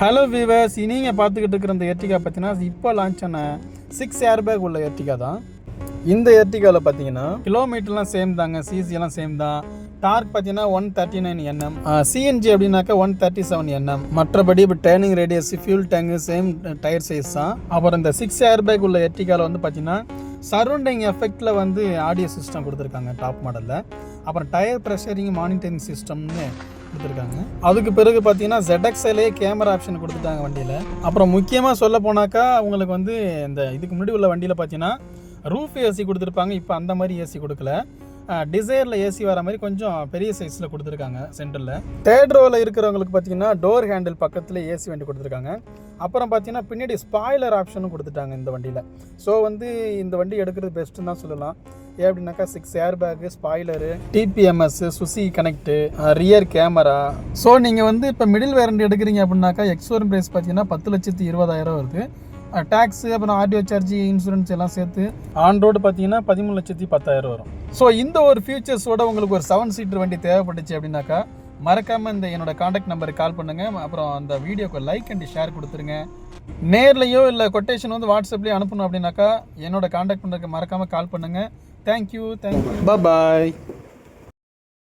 Hello viewers, நீங்கள் பார்த்துக்கிட்டு இருக்கிற இந்த எர்டிகா பார்த்தீங்கன்னா இப்போ லான்ச் ஆன 6 ஏர்பேக் உள்ள எர்டிகா தான். இந்த எர்டிகாவில் பார்த்தீங்கன்னா கிலோமீட்டர்லாம் சேம் தாங்க, சிசியெல்லாம் சேம் தான். டார்க் பார்த்தீங்கன்னா 139 Nm, சிஎன்ஜி அப்படின்னாக்கா 137 Nm. மற்றபடி இப்போ turning radius, fuel tank same tyre size தான். அப்புறம் இந்த 6 ஏர்பேக் உள்ள எர்டிகாவில் வந்து பார்த்தீங்கன்னா சரௌண்டிங் எஃபெக்டில் வந்து ஆடியோ சிஸ்டம் கொடுத்துருக்காங்க டாப் மாடலில். அப்புறம் டயர் ப்ரெஷரிங் மானிட்டரிங் சிஸ்டம்னு கொடுத்துருக்காங்க. அதுக்கு பிறகு பார்த்தீங்கன்னா ZXLே கேமரா ஆப்ஷன் கொடுத்துட்டாங்க வண்டியில். அப்புறம் முக்கியமாக சொல்ல போனாக்கா உங்களுக்கு வந்து இந்த இதுக்கு முன்னாடி உள்ள வண்டியில் பார்த்தீங்கன்னா ரூஃப் ஏசி கொடுத்துருப்பாங்க. இப்போ அந்த மாதிரி ஏசி கொடுக்கல. டிசைரில் ஏசி வர மாதிரி கொஞ்சம் பெரிய சைஸில் கொடுத்துருக்காங்க சென்டரில். தேர்ட் ரோவில் இருக்கிறவங்களுக்கு பார்த்தீங்கன்னா டோர் ஹேண்டில் பக்கத்தில் ஏசி வண்டி கொடுத்துருக்காங்க. அப்புறம் பார்த்தீங்கன்னா பின்னாடி ஸ்பாய்லர் ஆப்ஷனும் கொடுத்துட்டாங்க இந்த வண்டியில். ஸோ வந்து இந்த வண்டி எடுக்கிறது பெஸ்ட்டுன்னு தான் சொல்லலாம். ஏன் அப்படின்னாக்கா 6 airbag, spoiler, TPMS, Suzuki connect, rear camera. So நீங்கள் வந்து இப்போ மிடில் வேரண்ட் எடுக்கிறீங்க அப்படின்னாக்கா எக்ஸ்ஷோரூம் ப்ரைஸ் பார்த்தீங்கன்னா 10,20,000 வருது. டேக்ஸு, அப்புறம் ஆர்டிஓ சார்ஜ், இன்சூரன்ஸ் எல்லாம் சேர்த்து ஆன் ரோடு பார்த்தீங்கன்னா 13,10,000 வரும். ஸோ இந்த ஒரு ஃபியூச்சர்ஸோட உங்களுக்கு ஒரு 7 சீட்டர் வண்டி தேவைப்பட்டுச்சு அப்படின்னாக்கா மறக்காமல் இந்த என்னோட காண்டாக்ட் நம்பருக்கு கால் பண்ணுங்கள். அப்புறம் அந்த வீடியோக்கு லைக் அண்ட் ஷேர் கொடுத்துருங்க. நேர்லையோ இல்லை கொட்டேஷன் வந்து வாட்ஸ்அப்லேயே அனுப்பணும் அப்படின்னாக்கா என்னோட காண்டாக்ட் பண்ணுறதுக்கு மறக்காமல் கால் பண்ணுங்கள். தேங்க்யூ. பாய்.